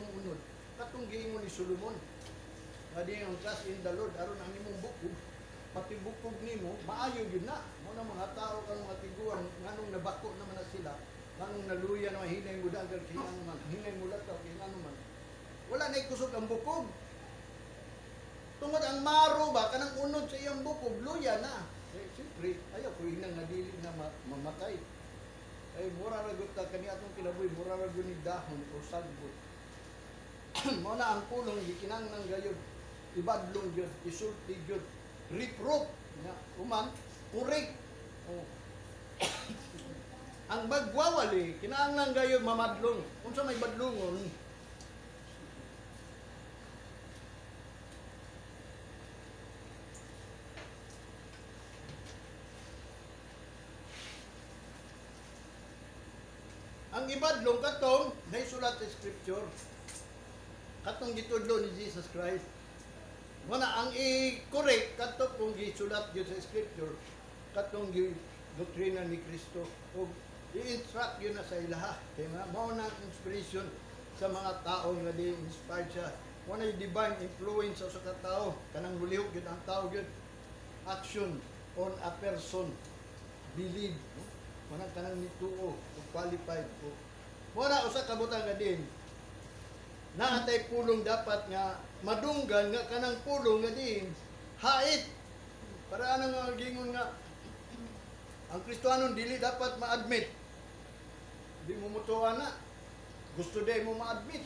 imong unod. Katong giingon ni Solomon. Nga di ang trust in the Lord aron ang imong bukog. Pati bukog nimo maayo gyud na. Mo na mga tao kang mga tiguan nganong nabako naman na sila. Nganong naluya na hinay mo dagan kay ano man, hinay mo lataw kay ano man. Wala na ikusog ang bukog. Tungod ang maro ba kanang unod sa iyang bukog luya na. Eh, siyempre, ayaw ko hinang nadili na mamatay. Ay, mura ragot ka kani atong kinabuhi, mura ragot ni dahon o sagbot. Mo na ang pulong, gikinang ng gayod, ibadlong yun, isulti yun, reproof, uman, purik. Oh. Ang magwawali, kinaang ng gayod, mamadlong. Kung sa may badlongon, ang ibadlong katong naisulat sa scripture. Katong gitudlo ni Jesus Christ. Muna ang i-correct katong kung gisulat yun sa scripture, katong doktrina ni Kristo o i-instruct yun na sa ilaha. Kaya nga, mao na inspiration sa mga tao nga di inspired siya. Muna yung divine influence sa katao. Kanang mulihok yun ang tao yun. Action on a person. Believe. Muna kanang nituo o qualified o. Muna usa kabutang nga din. Naatay pulong dapat nga madunggan nga kanang pulong nga din hait. Para anong nga gingon nga ang Kristiyanon dili dapat ma-admit. Di mo mutuwa na. Gusto day mo ma-admit.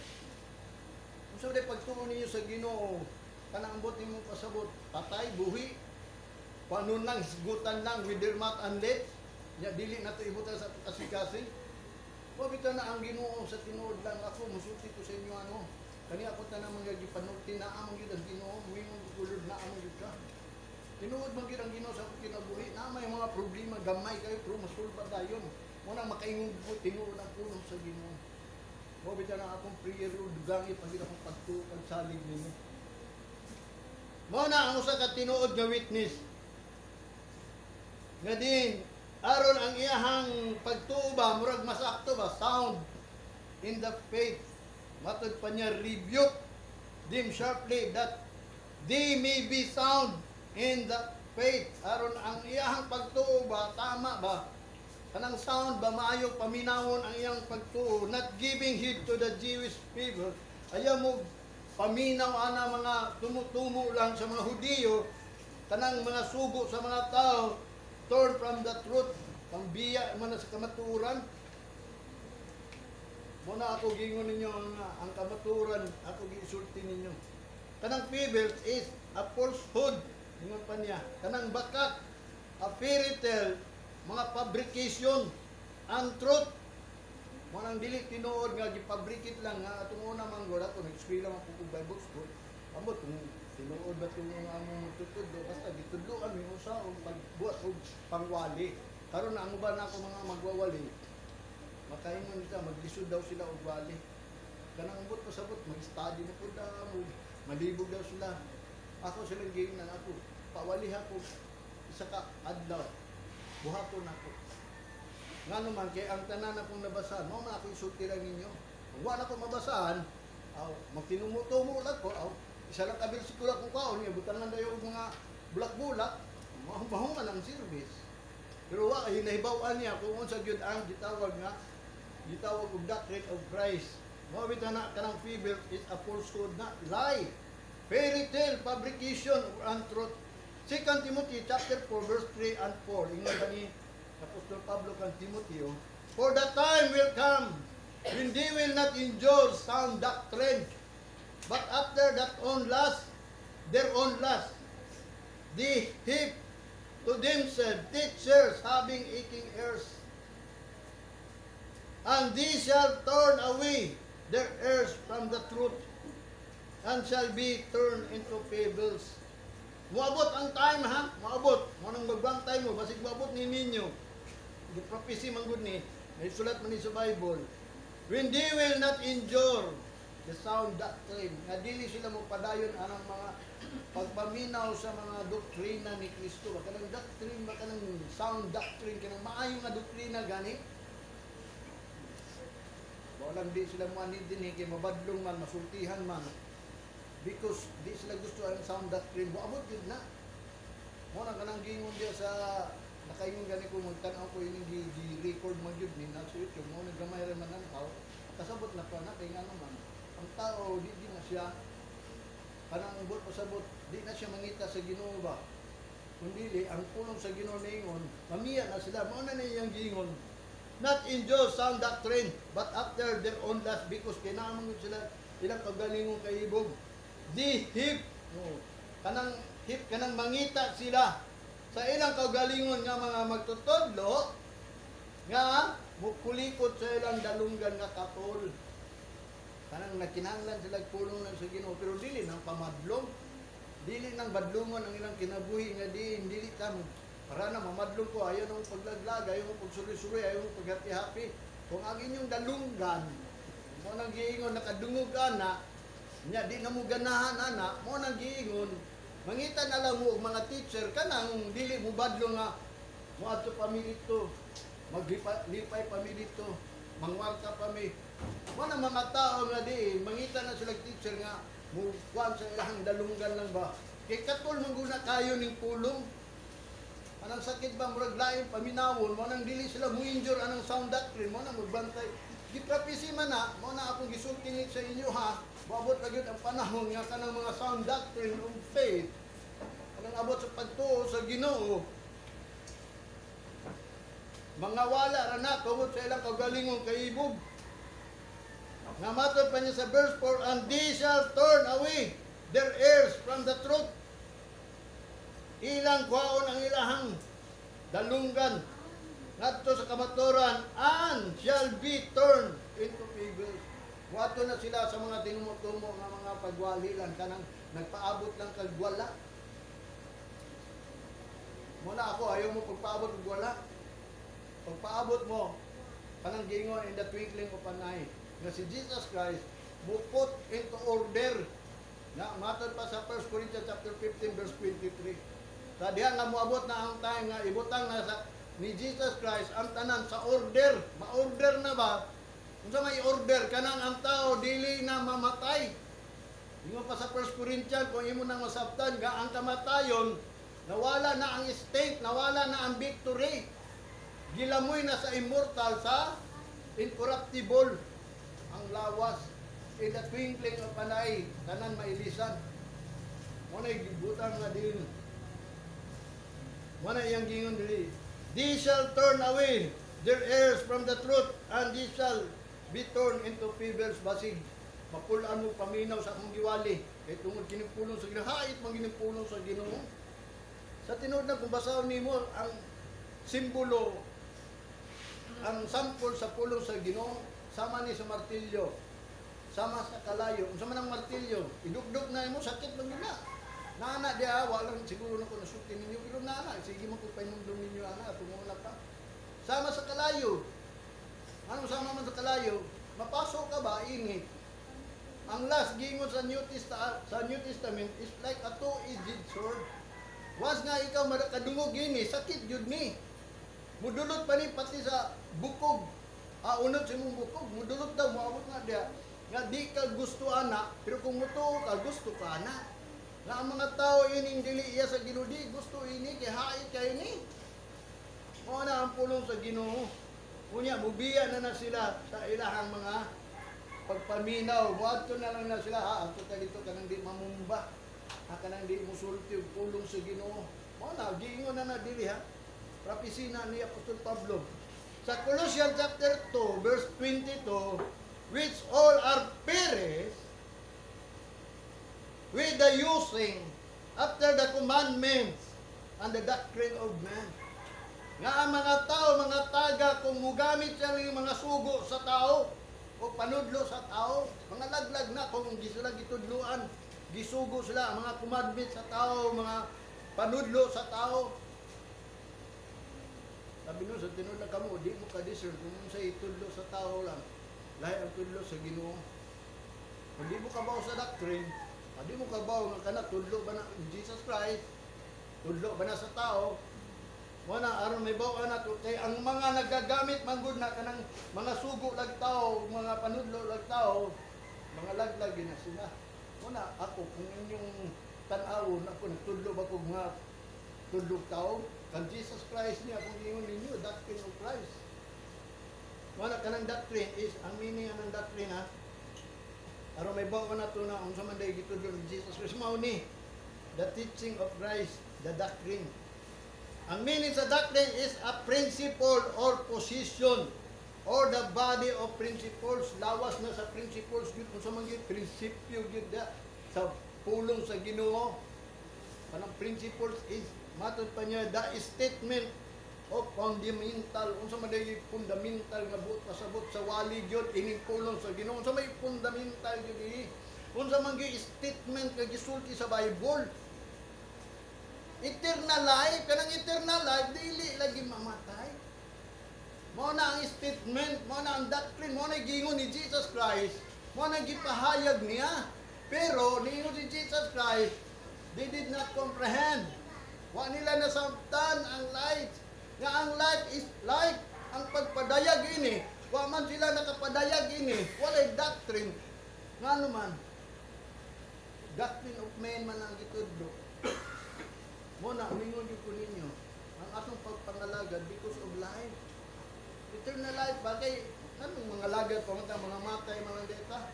Kung sa day pagtuon ninyo sa Ginoo, kanang ambot nimo pasabot, patay, buhi, panunang, hisgutan lang, with their mouth and lips, ya dili na ito ibutan sa kasikasi. Pabita na ang Ginoo sa tinuod lang ako, musulti ko sa inyo ano. Kani ako tanang mga gipanulti na among gyud ang Ginoo, muingon gulod na among gyud ka. Tinuod man gyud ang Ginoo sa akong kinabuhi, na may mga problema gamay kayo pero masulba dayon. Mo nang makaingon ko tinuod ang pulong sa Ginoo. Pabita na akong prayer dugangi pag akong pagtuo salig nimo. Mo na ang usa ka tinuod nga witness. Nga din aron ang iyahang pagtuo ba, murag masakto ba, sound in the faith. Matod pa niya, rebuke them sharply that they may be sound in the faith. Aron ang iyahang pagtuo ba, tama ba? Kanang sound ba, maayo paminawon ang iyang pagtuo, not giving heed to the Jewish people. Ayaw mo paminaw ana mga tumutumo lang sa mga Hudiyo, kanang mga sugo sa mga tao, turn from the truth, pangbiya man sa kamaturan. Muna ako gingon ninyo ang kamaturan, ako gisulti ninyo. Kanang fables is a falsehood, gingon pa niya. Kanang bakat, a fairy tale, mga fabrication, untruth. Manang dili tinuod nga gipabrikit lang nga atong una man gud ato nag-eskwela man pug Bible school. Ambot kung tinuod ba itong among tutudlo, basta gitudloan mo sa pagbuhat o pangwali. Karon na ang uban ako mga magwawali, makaingon nila, maglisod daw sila og wali. Kanang ambot pasabot, mag-study na po daw, malibog daw sila. Ako silang giingnan ako, pawali ako, isa ka adlaw, buhaton ako. Nga naman, kaya ang tanan akong nabasahan, mo man ako isulti lang ninyo. Kung wala ko mabasahan, magtinumutumo lang ko, isa lang kabersikulo akong kaon, butan lang dayo mga bulak-bulak, mahuman ang service. Pero hinahibawan niya kung unsa gyud ang gitawag og doctrine of Christ. Mo bitaw na kanang feeble is a falsehood na lie, fairy tale, fabrication or untruth. 2 Timothy chapter 4 verse 3 and 4. Ingon ba ni Apostol Pablo kang Timoteo, for the time will come when they will not endure sound doctrine, but after their own lust, they heap to themselves teachers having aching ears, and they shall turn away their ears from the truth, and shall be turned into fables. Moabot ang time ha, moabot. Manang magbantay mo, basig moabot ni ninyo. The prophecy man gud ni, may sulat man ni sa Bible. When they will not endure the sound doctrine, nga dili sila magpadayon anang mga pagpaminaw sa mga doktrina ni Kristo. Kanang doctrine, kanang sound doctrine, kanang maayong nga doktrina gani. Walang di sila mo din kay mabadlong man, masultihan man. Because di sila gusto ang sound doctrine. Moabot yun na. Mo na kanang gingon diya sa nakaingon gani ko magtan-aw ko ini gi-record mo gyud ni na sa YouTube. Mo nagamay ra man ang tao. Kasabot na pa na kay nga naman. Ang tao di na siya kanang ubot pasabot, di na siya mangita sa Ginoo ba. Kundi ang pulong sa Ginoo ningon, mamiya na sila. Mao na niyang gingon. Not enjoy sound doctrine, but after their own lust, because kinamang sila ilang kagalingong kaibog. Di hip, kanang mangita sila sa ilang kaugalingon nga mga magtutudlo nga mukulikot sa ilang dalunggan nga katol. Kanang nakinahanglan sila pulong na sa Ginoo pero dili nang pamadlong, dili nang badlongon ang ilang kinabuhi nga dili ka para na mamadlong ko, ayaw nang paglaglag, ayaw nang pagsuri-suri, ayaw nang paghati-hapi. Kung ang inyong dalunggan mo nang giingon nakadungog ana nya di na mo ganahan ana, mo nang giingon mangita na lang mo mga teacher kanang dili mo badlo nga mo adto pamilito maglipay pamilito mangwarta pami mo na mga tao nga di mangita na sila teacher nga mo kuan sa ilang dalunggan lang ba kay katol mangguna kayo ning pulong anang sakit ba murag lain paminawon mo nang dili sila mo injure anang sound doctrine mo na magbantay giprapisi man na mo na akong gisultingit sa inyo ha. Maabot na yun ang panahon nga kanang mga sound doctrine of faith. Anong abot sa pagtuo sa Ginoo. Mga wala ra na tungod sa ilang kaugalingong kaibog. Nga matod pa niya sa verse 4, and they shall turn away their ears from the truth. Ilang kwaon ang ilahang dalunggan ngadto sa kamaturan and shall be turned into figures. Wato na sila sa mga tinumutumo nga mga pagwalilan kanang nagpaabot lang kag wala. Muna ako ayaw mo pagpaabot kag wala. Pagpaabot mo kanang gingon in the twinkling of an eye nga si Jesus Christ mo put into order na matod pa sa 1 Corinthians chapter 15 verse 23. Sa diha nga moabot na ang time nga ibutang na sa ni Jesus Christ ang tanan sa order. Ma-order na ba? Kung sa may order, kanang ang tao, dili na mamatay. Yung pa sa 1 Corinthians, kung imo nang masabtan, nga ang kamatayon, nawala na ang state, nawala na ang victory. Gilamoy na sa immortal, sa incorruptible, ang lawas. In the twinkling of an eye, tanan mailisan. Muna gibutang nga din. Muna iyang gingon dili. They shall turn away their ears from the truth, and they shall be turned into fevers basig. Mapulaan mo paminaw sa akong giwali. Kaya tungod kinipulong sa Ginoo, hait mang kinipulong sa Ginoo. Sa tinuod na kung basahon nimo ang simbolo, ang sample sa pulong sa Ginoo, sama ni sa martilyo, sama sa kalayo. Kung sama ng martilyo, idugdog na mo, sakit man na. Nana dia, walang siguro na ko nasulti ninyo, pero nana, sige mo kung painundong ninyo, ana, tumula pa. Sama sa kalayo. Ano sama man sa kalayo? Mapasok ka ba? Ingit. Ang last gingon sa New Testament is like a two-edged sword. Was nga ikaw kadungog ini, sakit yun ni. Mudulot pa ni pati sa bukog. Unod sa mong bukog, mudulot daw, maabot nga dia. Nga di ka gusto ana, pero kung mutuo ka, gusto ka ana. Nga ang mga tao ining dili iya sa Ginoo, di gusto ini, kay hait kay ini. O na ang pulong sa Ginoo. Unya, mubiya na sila sa ilahang mga pagpaminaw. Muadto na lang na sila, ato ka dito, kanang di mamumba. Kanang di musulti, pulong sa Ginoo. O na, giingon na dili ha. Prapisina ni Apostol Pablo. Sa Colossians chapter 2, verse 22, which all are perished with the using after the commandments and the doctrine of man. Nga ang mga tao, mga taga, kung mugamit siya ng mga sugo sa tao, o panudlo sa tao, mga laglag na, kung hindi sila gitudluan, gisugo sila, mga commandments sa tao, mga panudlo sa tao. Sabi nun, sa tinudlo ka mo, di mo ka-discern, kung sa itudlo sa tao lang, lahi ang tudlo sa Ginoo. Kung di mo kabaw sa doctrine, di mo kabaw nga kana tudlo ba na Jesus Christ, tudlo ba na sa tao, Wala aron may bawa na to kay ang mga nagagamit manggod na kanang mga sugo lag tao, mga panudlo lag tao, mga laglag na sila. Wala ako kung inyong tan-awon ako nagtudlo ba kog mga tudlog tao, kan Jesus Christ niya kung ingon ninyo doctrine of Christ. Wala kanang doctrine is ang meaning ng doctrine ha. Aron may bawa na to na unsa man day gitudlo ni Jesus Christ mao ni the teaching of Christ, the doctrine. Ang meaning sa doctrine is a principle or position or the body of principles. Lawas na sa principles yun kung sa mga prinsipyo yun sa pulong sa Ginoo. Kanang principles is matod pa niya the statement of fundamental. Kung sa mga fundamental nga buot pasabot sa wali yun ining pulong sa Ginoo. Kung sa may fundamental yun kung sa mga statement nga gisulti sa Bible. Eternal life, kanang eternal life, dili lagi mamatay. Mo na ang statement, mo na ang doctrine, mo na gingon ni Jesus Christ, mo na gipahayag niya. Pero niingon si Jesus Christ, they did not comprehend. Wa nila nasabtan ang light. Nga ang light is light, ang pagpadayag ini. Wa man sila nakapadayag ini, walay doctrine. Nga naman, doctrine of men man ang gitudlo. Muna, umingon yung po ninyo, ang atong pagpangalagad because of life. Eternal life, bagay, anong mga lagad, mga matay, mga deta.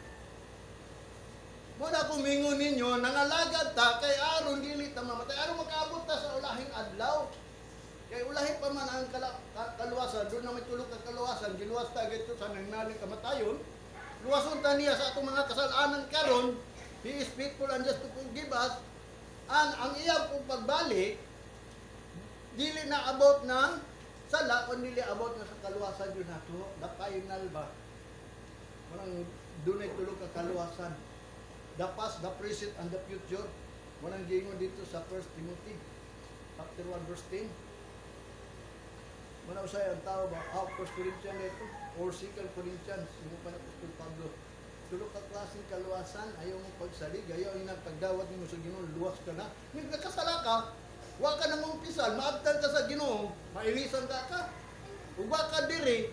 Muna, kumingon ninyo, nangalagad ta, kay aron dili ta mamatay, aron makaabot ta sa ulahing adlaw. Kay ulahin pa man ang kaluwasan, doon na may tulog ka kaluwasan, giluwas ta gito sa nangnaling kamatayon, luwason ta niya sa atong mga kasalanan karon, He is faithful and just to forgive us. Ang iyang kong pagbalik, dili na abot ng sala, kundi dili abot na sa kaluwasan yun nato, the final ba? Walang dunay tulog ka kaluwasan. The past, the present, and the future. Walang gingon dito sa 1 Timothy, chapter 1, verse 10. Wala usay ang tao ba? 1 Corinthians ito, or 2 Corinthians, yung pa na Apostol Pablo. Tulog ka klaseng kaluwasan, ayaw mo pagsalig, ayaw yung nagpagdawat mo sa Ginoo, luwas ka na. Nung nagkasala ka, huwag ka nang umpisal, maabtan ka sa Ginoo, mailisan ka ka. Huwag ka diri,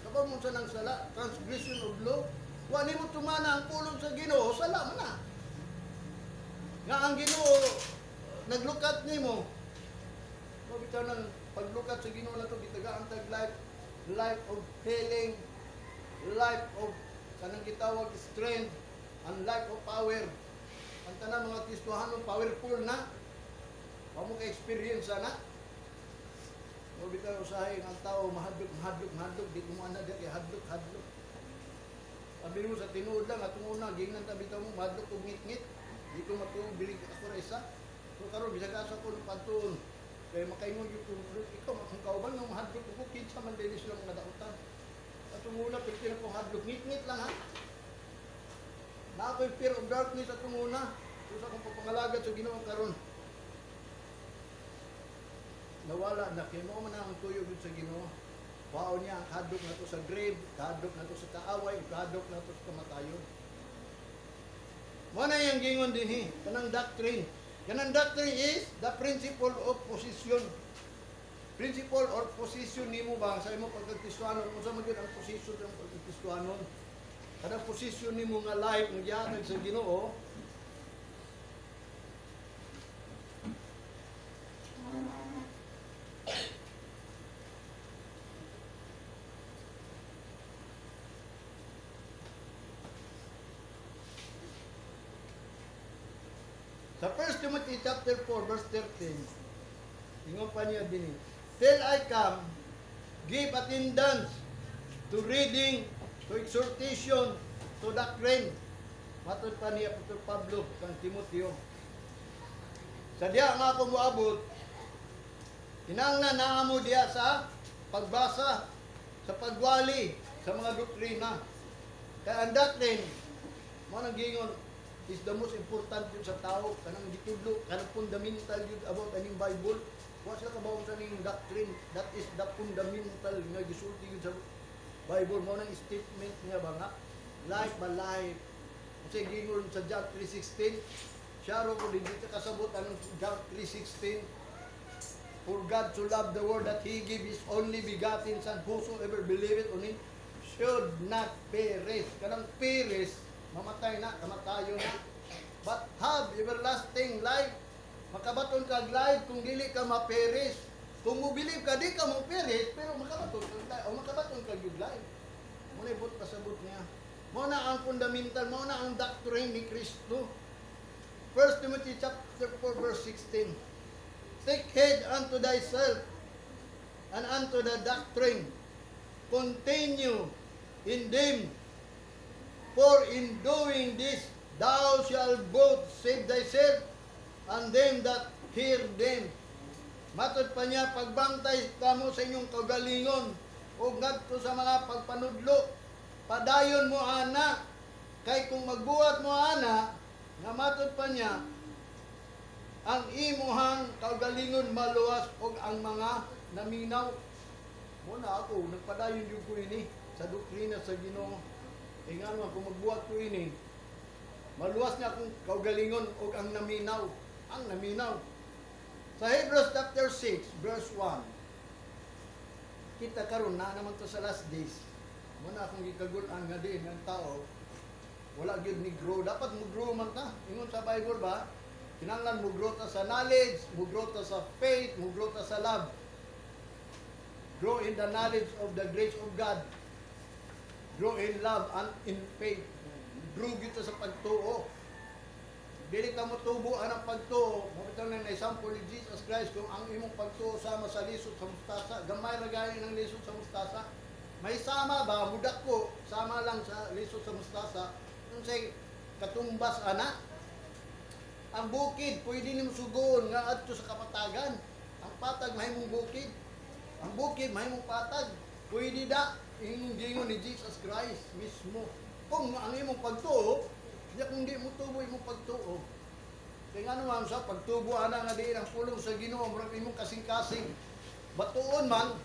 kapag mo sa nang sala, transgression of law, huwag mo tumana ang pulong sa Ginoo, sala mo na. Nga ang Ginoo, naglukat ni mo. Bitaw ng paglukat sa Ginoo na ito, bitagaan tag life of healing, life of kanang gitawag strength and life of power. Ang tanang mga Kristohanon powerful na. Wa mo ka-experience na. O bitaw usahay ang tao mahadlok, di mo ana kay hadlok. Sabi mo sa tinuod lang atong una gingnan ta bitaw mo mahadlok og ngit-ngit. Di ko matubilig ako ra isa. So karon bisag asa ko pagtuon. Kay makaingon yung ikaw kung kauban ng mahadlok ko kinsa man dili sila mga dautan. Atong una, pagkira po hadlok, ngit-ngit lang ha. Na ako'y fear of darkness atong una. Kung sa akong papangalagad sa Ginoo karon. Nawala na, kaya mo man ang tuyog sa Ginoo. Wow niya, hadlok na to sa grave, hadlok na to sa kaaway, hadlok na to sa kamatayon. Mo na yung gingon din eh, kanang doctrine. Kanang doctrine is the principle of position. Principle or position nimo ba sa imong pagkakristohanon unsa man gyud ang position ng pagkakristohanon kada position nimo nga life nga gihatag sa Ginoo sa 1 Timothy chapter 4 verse 13 ingon pa niya din till I come, give attendance to reading, to exhortation, to doctrine. Matod pa niya Apostol Pablo kang Timoteo. Sa diya nga ako moabot, hinanglan na mo diya sa pagbasa, sa pagwali, sa mga doktrina. Kaya ang doctrine, mo nang gingon, is the most important yun sa tao, kanang gitudlo, kanang fundamental yun about aning Bible. Wa sila kabawon sa ning doctrine, that is the fundamental nga gisulti yun sa Bible mo nang statement niya ba nga life by life. Kasi gingon sa John 3:16, siya ro ko din dito kasabot ang John 3:16. For God so loved the world that He gave His only begotten Son, whosoever believeth on Him should not perish. Kanang perish, mamatay na, kamatayo na. But have everlasting life. Makabaton kag life kung dili ka ma-perish. Kung mo believe ka, di ka mo perish, pero makabaton kag life, o makabaton kag yung life. Muna ibot pasabot niya. Muna ang fundamental, muna ang doctrine ni Kristo. 1 Timothy chapter 4 verse 16. Take heed unto thyself and unto the doctrine. Continue in them. For in doing this, thou shalt both save thyself and them that hear them. Matod pa niya, pagbantay kamo sa inyong kagalingon o ngadto sa mga pagpanudlo, padayon mo ana, kay kung magbuhat mo ana, nga matod pa niya, ang imuhang kagalingon maluwas o ang mga naminaw. Muna ako, nagpadayon yung ko ini sa doktrina sa Ginoo. E nga naman, kung magbuhat ko ini, maluwas niya akong kagalingon o ang naminaw. Ang naminaw. Sa Hebrews chapter 6, verse 1, kita karon na naman to sa last days. Muna akong gikagulan nga din ng tao, wala gyud ni grow. Dapat mo grow man ta. Ingon sa Bible ba? Kinahanglan mo grow ta sa knowledge, mo grow ta sa faith, mo grow ta sa love. Grow in the knowledge of the grace of God. Grow in love and in faith. Grow gyud ta sa pagtuo. Dili ka mo tubo ang pagtuo. Mabitaw na example ni Jesus Christ kung ang imong pagtuo sama sa lisod sa mustasa. Gamay ra gani ng lisod sa mustasa. May sama ba budak ko sama lang sa lisod sa mustasa. Unsay katumbas ana? Ang bukid pwede nimo sugon nga adto sa kapatagan. Ang patag mahimong bukid. Ang bukid mahimong patag. Pwede da ingong gingon ni Jesus Christ mismo. Kung ang imong pagtuo, diya kung di mo tubo imong pagtuo. Kaya nga naman sa pagtubo ana nga diin ang pulong sa Ginoo, murag imong kasing-kasing. Batuon man,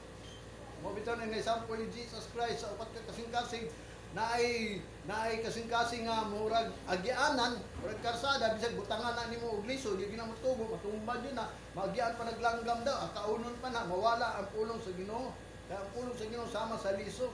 mabitaw na example ni Jesus Christ sa upat ka kasing-kasing naay kasing-kasing nga murag agianan, murag karsada bisag butangan na nimo og liso, di na mo tubo, matumbad yun na, magian pa naglanggam daw, kaunon pa na mawala ang pulong sa Ginoo. Kaya ang pulong sa Ginoo sama sa liso.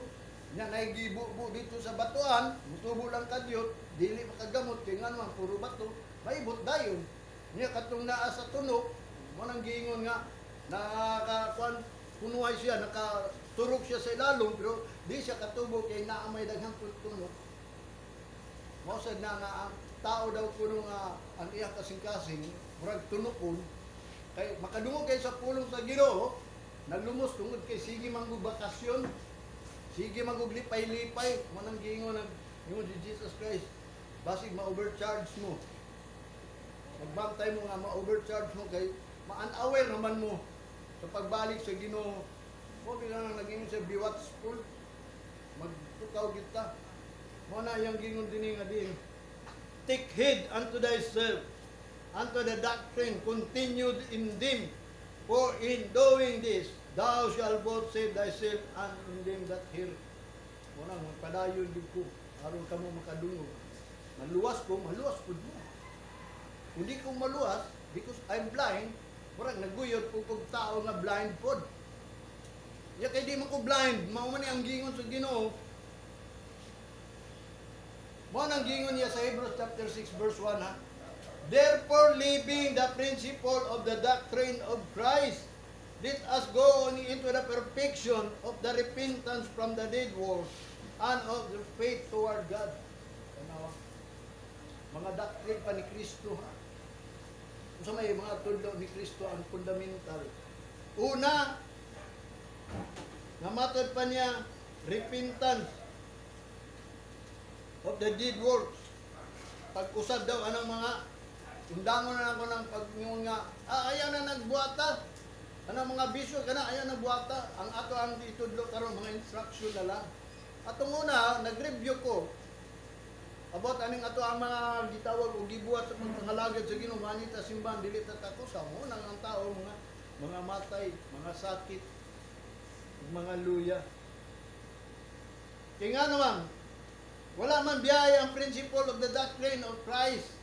Nya naigibo-bu dito sa batuan, mutubo lang kadyot, dili makagamot kay nga naman puro bato, maibot dayon. Nya katong naa sa tunok, mo nang giingon nga nakakuan punuhay siya, nakaturok siya sa ilalom pero di siya katubo kay naa may daghang tunok. Mao sad na nga ang tao daw kuno nga ang iya kasing-kasing murag tunokon kay makadungog kay sa pulong sa Ginoo, naglumos tungod kay sige manggubakasyon. Sige maguglipay-lipay, manang gingon si Jesus Christ. Basig ma-overcharge mo. Magbantay mo nga ma-overcharge mo kay ma-unaware naman mo sa pagbalik sa Ginoo. Mo bilang naging sa biwat school. Magtukaw kita. Mo na yang gingon dinhi nga din. Take heed unto thyself, unto the doctrine, continued in them. For in doing this, thou shalt both save thyself and them that hear. Muna, magpadayon din ko. Aron ka mo makadungog. Maluwas ko mo. Hindi ko maluwas, because I'm blind, murag naguyod po kong tao nga blind pod. Ya kay di man ko blind, mauman ang gingon sa Ginoo. Mo nang gingon niya sa Hebrews chapter 6 verse 1 ha. Therefore, leaving the principle of the doctrine of Christ, let us go on into the perfection of the repentance from the dead works and of the faith toward God. Tanawa. Mga doctrine pa ni Kristo ha. Kung may mga tudlo ni Kristo ang fundamental. Una, namatod pa niya, repentance of the dead works. Pag-usad daw anong mga undangon na ako ng pagningon nga, ayaw na nagbuhata. Ano mga bisyo kana ayaw nagbuhata. Ang ato ang itudlo karon mga instruction na lang. Atong una, nag-review ko about aning ato ang mga gitawag o gibuhat sa panghalagad sa Ginoo manita simbahan dili ta takusa mo nang ang tao mga matay, mga sakit, mga luya. Kaya nga naman, wala man biyaya ang principle of the doctrine of Christ.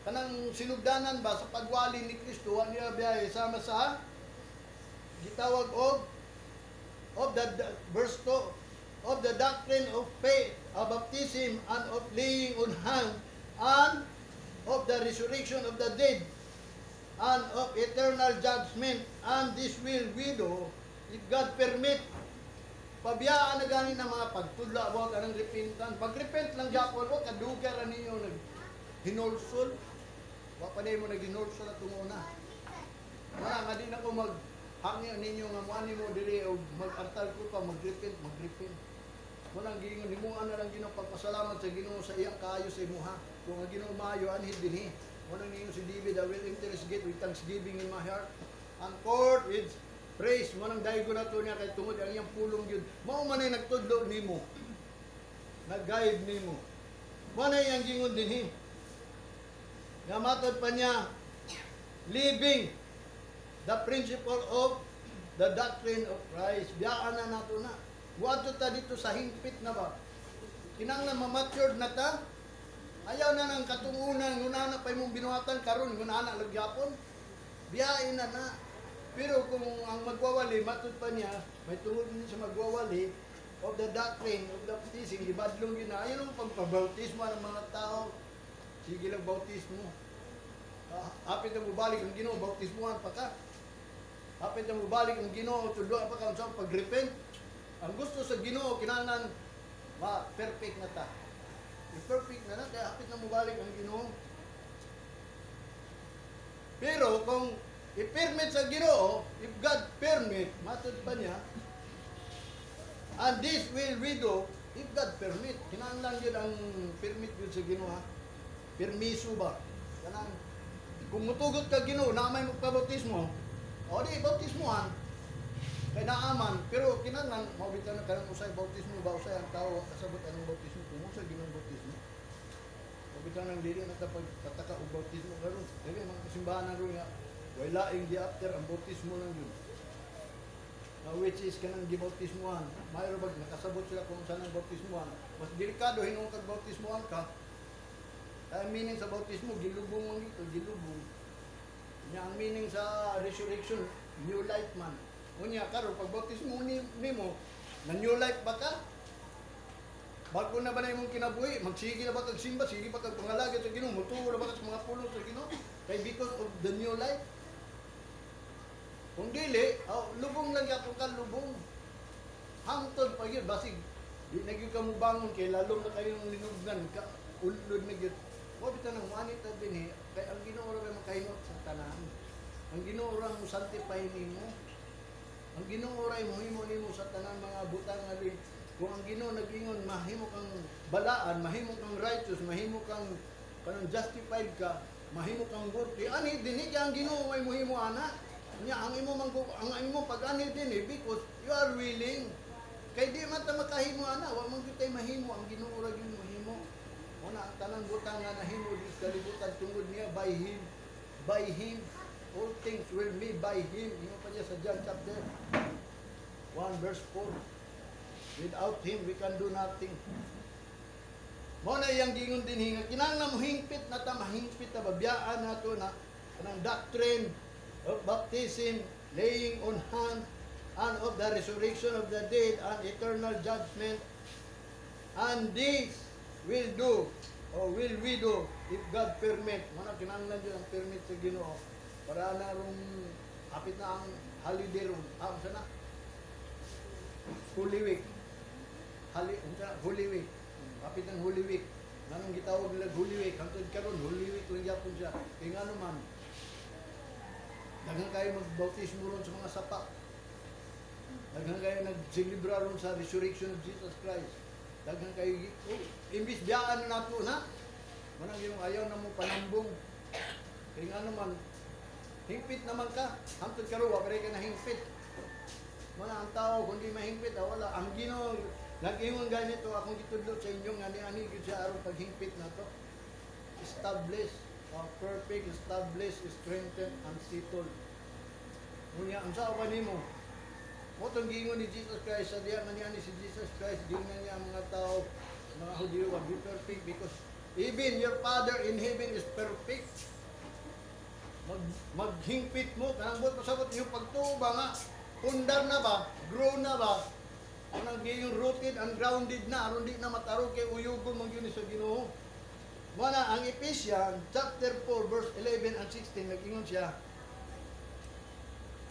Kanang sinugdanan ba sa pagwali ni Kristo, niya biyaya sama sa gitawag of the verse 2 of the doctrine of faith, of baptism, and of laying on hand, and of the resurrection of the dead, and of eternal judgment, and this will we do, if God permit. Pabiyaan na gani ng mga pagtudla, huwag ka ng repentan. Pag-repent lang Japon, huwag kadugar ninyo nag-hinolsol. Huwag pa mo nag-hinolsol at tunguna. Nga di na ko maghangin ninyo nga muani mo dili o mag-artal ko pa, mag-repent. Munang gingon, himuan na lang Ginoo pagpasalamat sa Ginoo sa iyang kaayo sa imuha. Kung ang Ginoo maayo, anhid dinhi. Munang ninyo si David, I will enter his gate with thanksgiving in my heart, and court with praise. Manang daigo na to niya kay tungod ang iyang pulong yun. Mao man ay nagtudlo nimo. Nag-guide nimo. Mo na iyang gingon dinhi. Nga matod pa niya, living the principle of the doctrine of Christ. Biyaan na nato na. Wato ta dito sa hingpit na ba? Kinanglan ma-matured na ta. Ayaw na ng katungunan, ngunana pa mong binuhatan karon, ngunana lagyapon. Biyain na na. Pero kung ang magwawali, matod pa niya, may tungod niya sa magwawali of the doctrine of the baptism, ibadlong yun na, ayun ang pagpabautismo ng mga tao. Sige lang bautismo. Hapit na mubalik ang Ginoo, bautismohan pa ka. Hapit na mubalik ang Ginoo, tudloan pa ka sa pag-repent. Ang gusto sa Ginoo, kinahanglan ma-perfect na ta. I-perfect na na, kaya hapit na mubalik ang Ginoo. Pero kung i-permit sa Ginoo, if God permit, matod pa niya, and this will we do, if God permit. Kinahanglan yun ang permit yun sa Ginoo, ha? Permiso ba? Kanang, kung mutugot ka Ginoo, na may magpabautismo, o di, bautismohan, kay naaman, pero kinahanglan, maubitan na kanang usay bautismo ba, usay ang tao, kasabot anong bautismo, kung usay Ginoong bautismo. Maubitan ng dili na tapag pataka o bautismo, karon kaya mga kasimbahan na rin nga, wala ing di after ang bautismo lang yun. Which is kanang gibautismohan. Mayroon ba nakasabot sila kung saan ang bautismohan. Mas delikado hinung kag bautismohan ka. Ang meaning sa bautismo gilubong man ito, gilubong. Nya ang meaning sa resurrection, new life man. Unya karon pag bautismo nimo, na new life ba ka? Bago na ba na imong kinabuhi? Magsige na ba kag simba? Sige ba kag pangalagad sa Ginoo? Mutuo na ba ka sa mga pulo sa Ginoo? Kay because of the new life. Kung dili, lubong lang yapon ka, lubong. Hangtod pa yun, basig. Di na yun ka mo bangon, kay lalo na kayong linugnan, ulod na yun. Huwag ito nang manita din eh, kaya ang Ginoo ra makahimot sa tanan. Ang Ginoo ra mo sanctify nimo. Ang Ginoo ra mohimo nimo sa tanan mga butang nga din. Kung ang Ginoo nag-ingon, mahimo kang balaan, mahimo kang righteous, mahimo kang kanang justified ka, mahimo kang worthy. Ani dinhi ang Ginoo may mohimo ana. Nya ang imo pag-ani din eh, because you are willing. Kay di man ta makahimo ana, wa man gyud mahimo ang Ginoo ra gyud mahimo. Una ang tanang butang nga nahimo di sa kalibutan tungod niya by him. By him all things will be by him. Imo pa niya sa John chapter 1 verse 4. Without him we can do nothing. Mo na iyang gingon din hinga kinahanglan mo hingpit na ta mahingpit ta babiyaan nato na kanang doctrine of baptism, laying on hand, and of the resurrection of the dead, and eternal judgment. And this will do, or will we do, if God permit. Mana kinahanglan yun ang permit sa Ginoo. Para na ron, hapit na ang holiday ron. Sana? Holy Week. Holy Week. Hapit ang Holy Week. Nanong gitawag nila Holy Week. Hantod karon Holy Week lang yapon siya. Kaya nga naman, daghan kayo magbautismo ron sa mga sapa. Daghan kayo nagsilibra ron sa resurrection of Jesus Christ. Daghan kayo, imbis biyaan na nato na. Manang yung ayaw na mo panambong. Kaya nga naman, hingpit naman ka. Hantod ka ron, wapare ka na hingpit. Mana ang tao, kung di mahingpit, wala. Ang Ginoo, nag-ingon ganito, akong gitudlo sa inyo, ani-ani sa araw paghingpit na to. Establish. Perfect, established, strengthened, and settled. Ngunit ang sawa nimo, mo itong gingon ni Jesus Christ, sa diya nga ni si Jesus Christ, gingon niya ang mga tao, mga Hudyo, be perfect because even your Father in heaven is perfect. Maghingpit mo, kanang sabot yung pagtuba nga, pundar na ba, grow na ba, anang gayong rooted and grounded na, aron di na mataro kay uyugon mong yun sa Ginoo. Wala ang Ephesians chapter 4 verse 11 and 16 nag-ingon siya.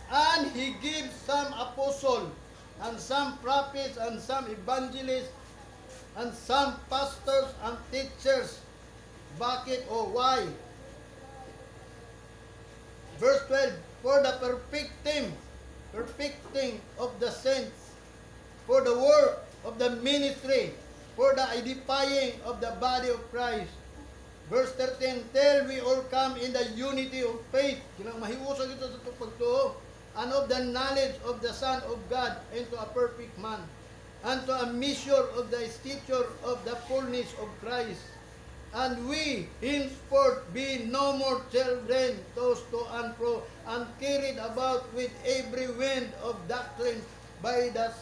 And he gives some apostle and some prophets and some evangelists and some pastors and teachers. Bakit o why? Verse 12, for the perfecting of the saints, for the work of the ministry, for the edifying of the body of Christ. Verse 13, till we all come in the unity of faith. Kinang mahiusa ito sa pagtuo. And of the knowledge of the Son of God, into a perfect man, and to a measure of the stature of the fullness of Christ. And we henceforth be no more children, tossed to and fro, and carried about with every wind of doctrine by the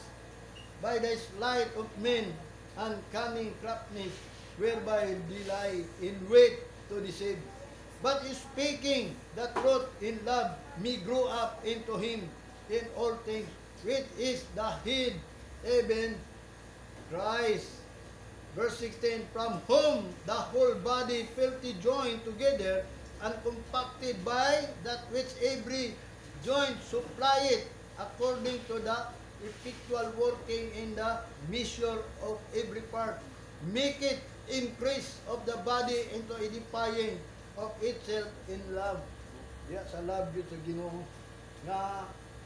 sleight of men and cunning craftiness, whereby they lie in wait to deceive. But speaking the truth in love, me grow up into him in all things, which is the head, even Christ. Verse 16, from whom the whole body fitly joined together and compacted by that which every joint supplieth, according to the effectual working in the measure of every part, make it increase of the body into edifying of itself in love. Diya sa love yun sa Ginoo. Nga,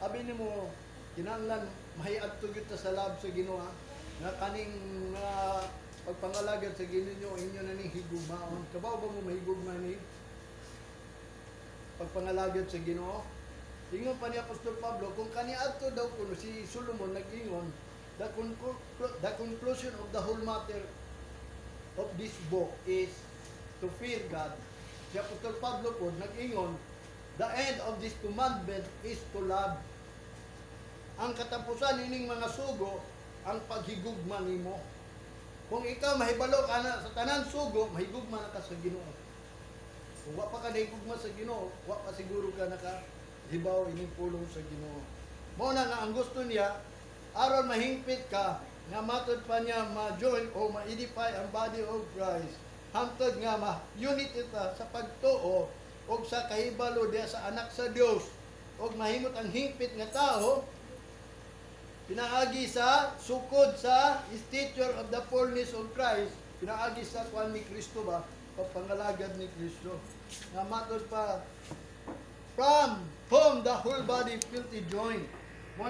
abi ni mo, kinanglan, mahiad to yun sa love sa Ginoo. Nga kaning pagpangalagad sa Ginoo, inyo na ning higugmaon. Kabaw ba mo mahigugma ni? Pagpangalagad sa Ginoo. Ingon pa ni Apostol Pablo, kung kaniadto daw kuno si Solomon nag-ingon, the conclusion of the whole matter of this book is to fear God. Si Apostol Pablo po nag-ingon, the end of this commandment is to love. Ang katapusan ining mga sugo, ang paghigugma nimo. Kung ikaw mahibalo ka na sa tanan sugo, mahigugma na ka sa Ginoo. Kung wa pa ka nahigugma sa Ginoo, wa pa siguro ka nakahibaw ining pulong sa Ginoo. Mao na nga ang gusto niya, aron mahingpit ka, nga matod pa niya ma-join o ma-edify ang body of Christ. Hantod nga ma-unity ta sa pagtuo o sa kahibalo diya sa anak sa Dios o mahimot ang hingpit nga tao pinaagi sa sukod sa stature of the fullness of Christ, pinaagi sa kuan ni Kristo ba, pagpangalagad ni Kristo. Nga matod pa, from whom the whole body fitly joined. Mo